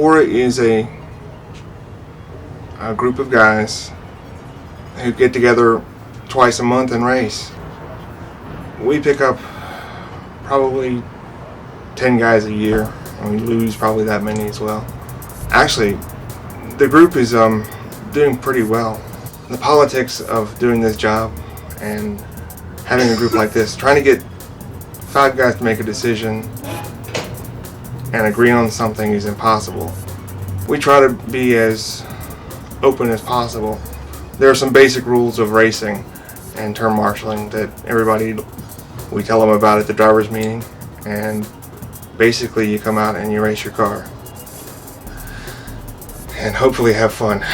VORA is a group of guys who get together twice a month and race. We pick up probably 10 guys a year, and we lose probably that many as well. Actually, the group is doing pretty well. The politics of doing this job and having a group like this, trying to get 5 guys to make a decision and agree on something is impossible. We try to be as open as possible. There are some basic rules of racing and turn marshaling that we tell them about at the driver's meeting, and basically you come out and you race your car and hopefully have fun.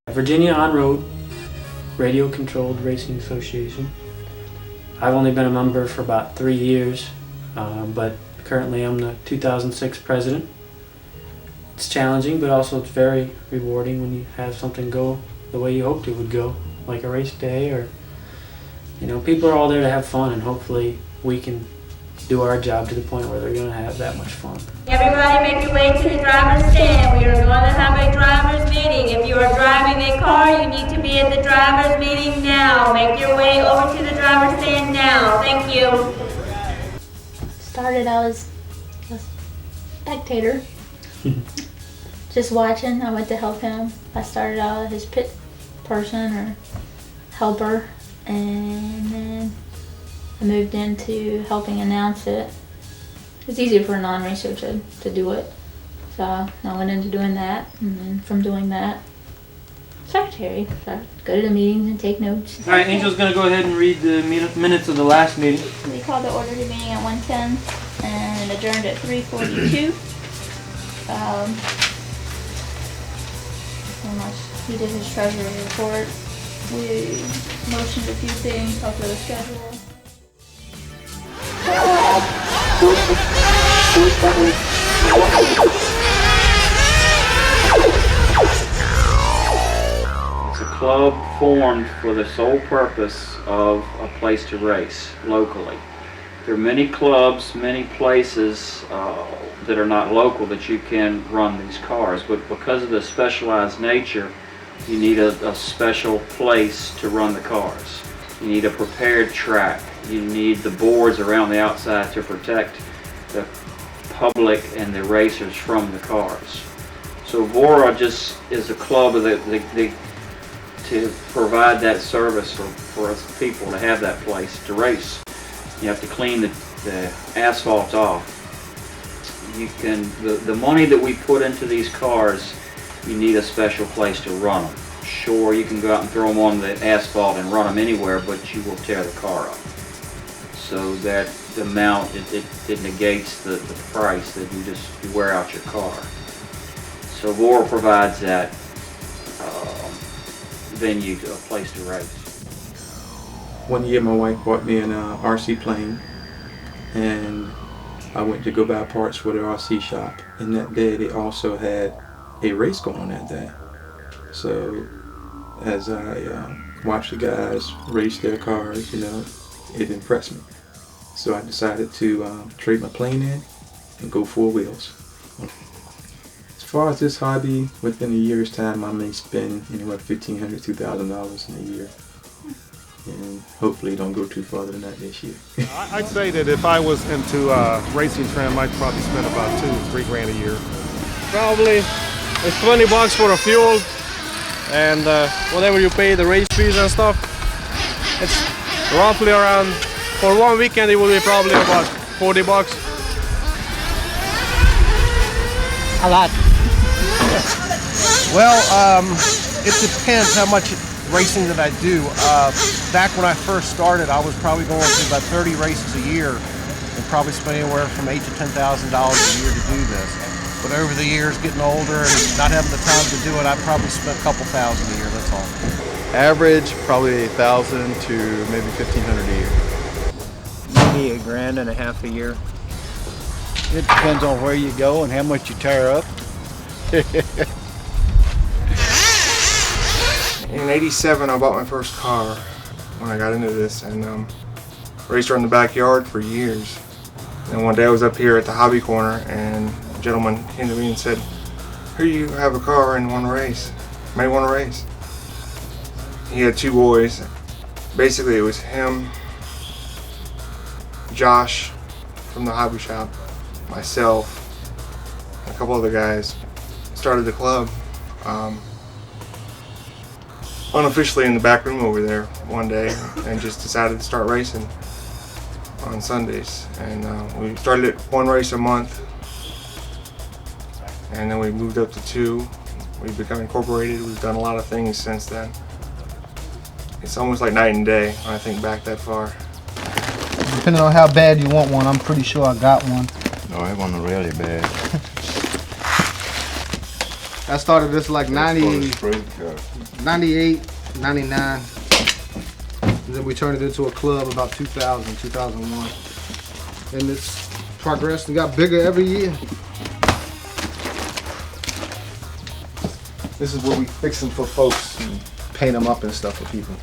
Virginia On-Road Radio Controlled Racing Association. I've only been a member for about 3 years, but currently I'm the 2006 president. It's challenging, but also it's very rewarding when you have something go the way you hoped it would go, like a race day, or people are all there to have fun, and hopefully we can do our job to the point where they're going to have that much fun. Everybody make your way to the driver's stand. We are going to have a driver's meeting. If you are driving a car, you need to be at the driver's meeting now. Make your way over to the driver's stand now. Thank you. Started out as a spectator, just watching. I went to help him. I started out as his pit person or helper, and then I moved into helping announce it. It's easier for a non-racer to do it. So I went into doing that, and then from doing that, secretary. So I go to the meetings and take notes. All right, Angel's going to go ahead and read the minutes of the last meeting. We called the order to meeting at 1:10 and adjourned at 3:42. He did his treasury report. We motioned a few things, talked about the schedule. It's a club formed for the sole purpose of a place to race locally. There are many clubs, many places that are not local that you can run these cars, but because of the specialized nature, you need a special place to run the cars. You need a prepared track. You need the boards around the outside to protect the public and the racers from the cars. So VORA just is a club to provide that service for us people to have that place to race. You have to clean the asphalt off. The money that we put into these cars, you need a special place to run them. Sure, you can go out and throw them on the asphalt and run them anywhere, but you will tear the car up. So that amount, it negates the price that you wear out your car. So VORA provides that venue, a place to race. One year my wife bought me an RC plane, and I went to go buy parts for the RC shop, and that day they also had a race going on that day. So as I watched the guys race their cars, it impressed me. So I decided to trade my plane in and go 4 wheels. As far as this hobby, within a year's time I may spend anywhere $1,500 to $2,000 in a year. And hopefully don't go too farther than that this year. I'd say that if I was into racing trim, I'd probably spend about $2,000 to $3,000 a year. Probably it's $20 for the fuel, and whatever you pay the race fees and stuff. It's roughly around, for one weekend it will be probably about $40. A lot. Well, it depends how much racing that I do. Back when I first started, I was probably going to about 30 races a year and probably spending anywhere from $8,000 to $10,000 a year to do this. But over the years, getting older and not having the time to do it, I probably spent a couple thousand a year, that's all. Average, probably $1,000 to maybe $1,500 a year. Maybe $1,500 a year. It depends on where you go and how much you tear up. In '87, I bought my first car when I got into this, and raced around the backyard for years. And one day I was up here at the hobby corner, and a gentleman came to me and said, "Here, you have a car and want to race. May want to race." He had 2 boys. Basically, it was him, Josh from the hobby shop, myself, and a couple other guys started the club. Unofficially in the back room over there one day, and just decided to start racing on Sundays. And we started at 1 race a month, and then we moved up to 2. We've become incorporated. We've done a lot of things since then. It's almost like night and day when I think back that far. Depending on how bad you want one, I'm pretty sure I got one. No, I want really bad. I started this like 98, 99. And then we turned it into a club about 2000, 2001. And it's progressed and got bigger every year. This is where we fix them for folks and paint them up and stuff for people.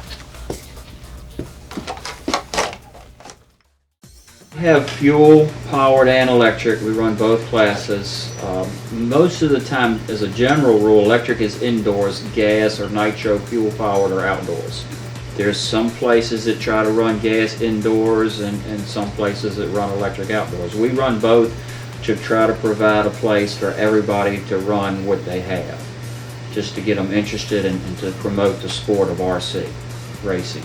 We have fuel, powered, and electric. We run both classes. Most of the time, as a general rule, electric is indoors, gas or nitro fuel powered or outdoors. There's some places that try to run gas indoors and some places that run electric outdoors. We run both to try to provide a place for everybody to run what they have, just to get them interested and to promote the sport of RC racing.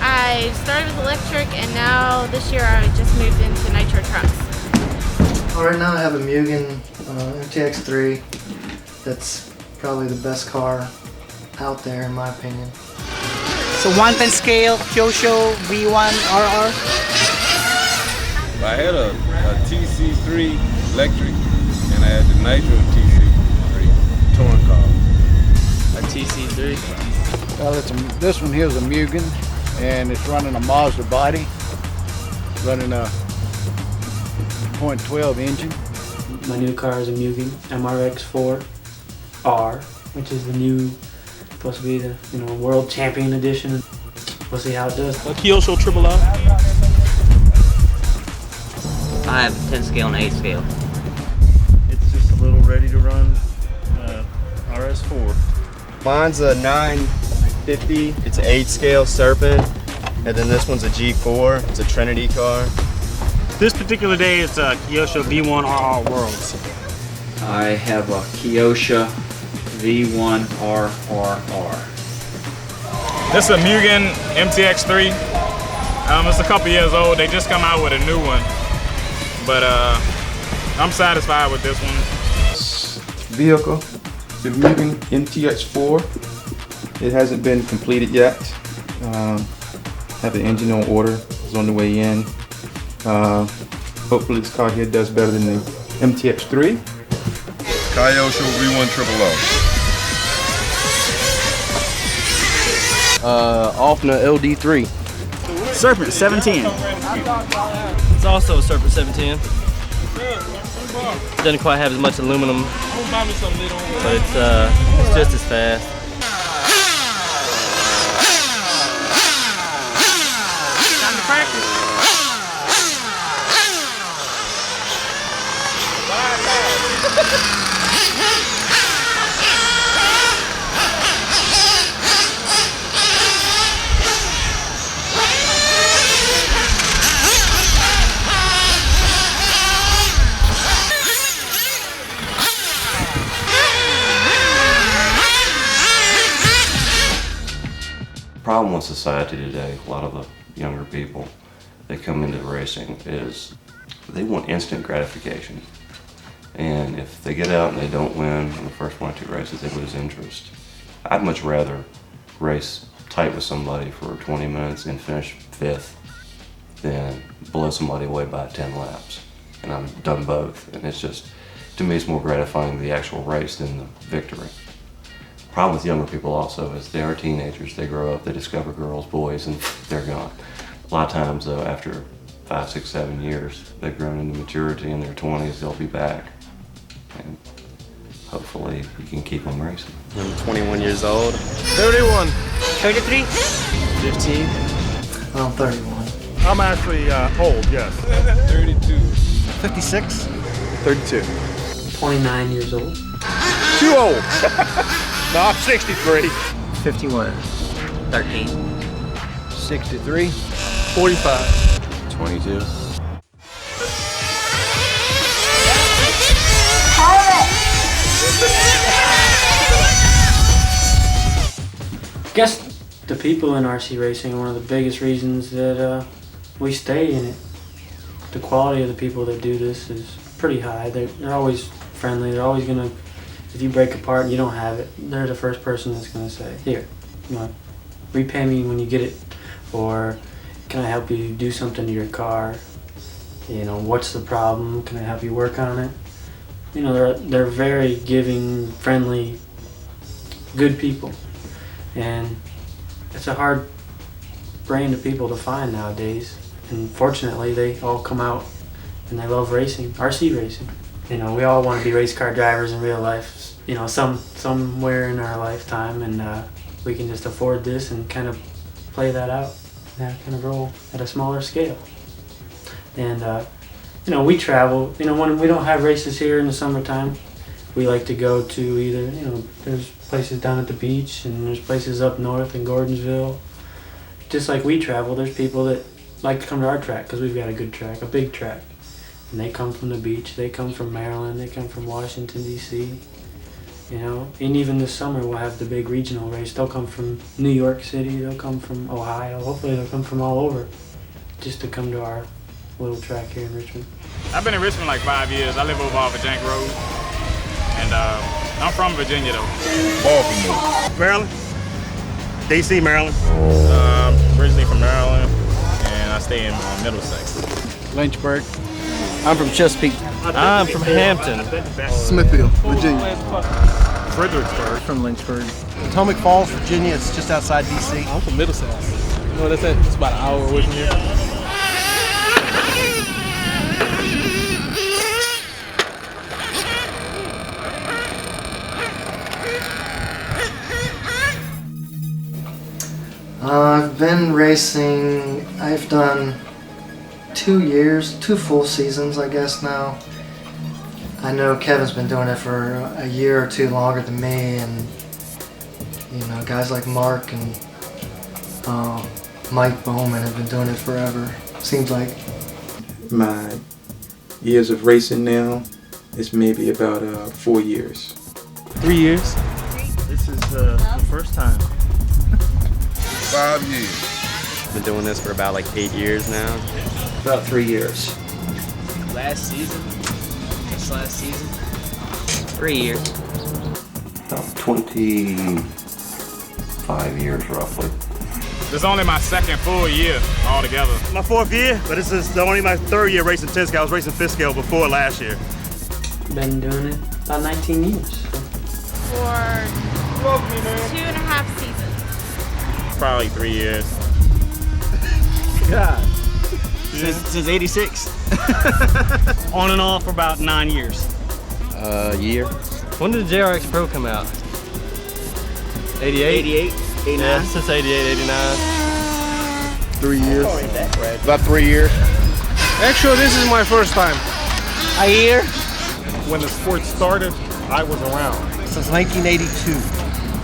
I started with electric, and now this year I just moved into nitro trucks. Right now I have a Mugen MTX3. That's probably the best car out there in my opinion. So 110 scale, Kyosho V1 RR. I had a TC3 electric, and I had the Nitro TC3 touring car. A TC3? Well, this one here is a Mugen, and it's running a Mazda body, running a 0.12 engine. My new car is a Mugen MRX4R, which is the new, supposed to be the world champion edition. We'll see how it does. A Kyosho Triple R. I have a 10 scale and 8 scale. It's just a little ready to run RS4. Mine's a 950. It's an 8 scale Serpent, and then this one's a G4. It's a Trinity car. This particular day it's a Kyosho V1 RR Worlds. I have a Kyosho V1 RRR. This is a Mugen MTX3. It's a couple years old. They just come out with a new one, but I'm satisfied with this one. Vehicle, the Mugen MTX4. It hasn't been completed yet. Have the engine on order. It's on the way in. Hopefully this car here does better than the MTX3. Kyosho V1 Triple O. Offner LD3. Serpent 710. It's also a Serpent 710. Doesn't quite have as much aluminum, but it's just as fast. Time to practice. The problem with society today, a lot of the younger people that come into racing is they want instant gratification. And if they get out and they don't win in the first 1 or 2 races, they lose interest. I'd much rather race tight with somebody for 20 minutes and finish 5th than blow somebody away by 10 laps. And I've done both, and it's just, to me, it's more gratifying the actual race than the victory. The problem with younger people also is they are teenagers, they grow up, they discover girls, boys, and they're gone. A lot of times though, after 5, 6, 7 years. They've grown into maturity in their 20s, they'll be back. And hopefully we can keep them racing. I'm 21 years old. 31. 33. 15. I'm 31. I'm actually old, yes. 32. 56. 32. 29 years old. Too old. No, I'm 63. 51. 13. 63. 45. 22. I guess the people in RC racing are one of the biggest reasons that we stay in it. The quality of the people that do this is pretty high. They're always friendly. They're always gonna, if you break a part and you don't have it, they're the first person that's gonna say, "Here, you know, repay me when you get it," or "Can I help you do something to your car? You know, what's the problem? Can I help you work on it?" You know, they're very giving, friendly, good people, and it's a hard brand of people to find nowadays. And fortunately, they all come out and they love racing, RC racing. You know, we all want to be race car drivers in real life, you know, somewhere in our lifetime, and we can just afford this and kind of play that out, that kind of roll at a smaller scale. And you know, we travel. You know, when we don't have races here in the summertime, we like to go to either, you know, there's places down at the beach and there's places up north in Gordonsville. Just like we travel, there's people that like to come to our track because we've got a good track, a big track. And they come from the beach, they come from Maryland, they come from Washington, D.C. You know, and even this summer we'll have the big regional race. They'll come from New York City, they'll come from Ohio, hopefully they'll come from all over just to come to our little track here in Richmond. I've been in Richmond like 5 years. I live over off of Jank Road. And I'm from Virginia though. Baltimore. Maryland. D.C., Maryland. Originally from Maryland, and I stay in Middlesex. Lynchburg. I'm from Chesapeake. I'm from Hampton. Smithfield, Virginia. Fredericksburg. From Lynchburg. Potomac Falls, Virginia. It's just outside D.C. I'm from Middlesex. You know what that's at? It's about an hour away from here. I've been racing, I've done 2 years, 2 full seasons I guess now. I know Kevin's been doing it for a year or 2 longer than me, and you know, guys like Mark and Mike Bowman have been doing it forever, seems like. My years of racing now is maybe about 4 years. 3 years. This is the first time. 5 years. I've been doing this for about like 8 years now. About 3 years. Last season. This last season. 3 years. About 25 years roughly. This is only my second full year altogether. My 4th year, but this is only my 3rd year racing 10 scale. I was racing 5th scale before last year. Been doing it about 19 years. For 2.5 seasons. Probably 3 years. God. Since 86. On and off for about 9 years. Year. When did the JRX Pro come out? 88? 88, 89. Yeah, since 88, 89. 3 years. Oh, ain't that right. About 3 years. Actually, this is my first time. A year. When the sport started, I was around. Since 1982.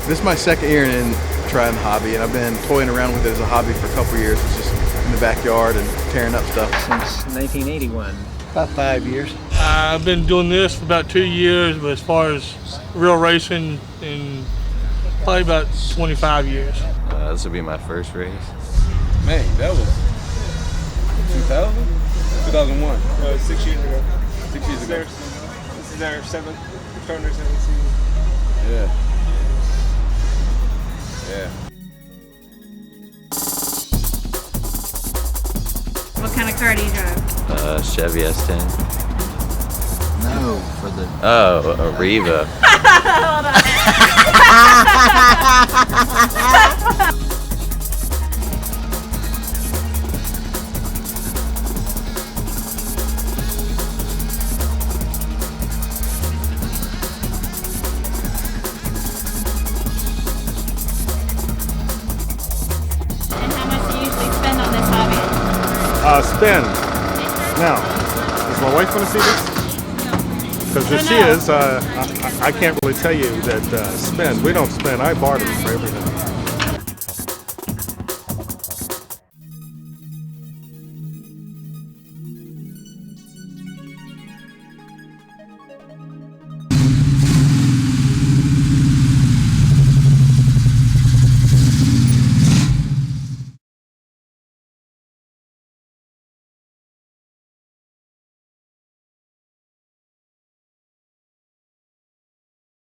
This is my second year in trying the hobby, and I've been toying around with it as a hobby for a couple of years. It's just in the backyard and tearing up stuff. Since 1981. About 5 years. I've been doing this for about 2 years, but as far as real racing, in probably about 25 years. This will be my first race. Man, that was 2000? 2001. 6 years ago. 6 years ago. This is our 7th, starting our 7th season. Yeah. Yeah. What kind of car do you drive? Chevy S10. No, for the... Oh, a Riva. Hold on. spin. Now, is my wife going to see this? Because if she is, I can't really tell you that spin. We don't spin. I barter for everything.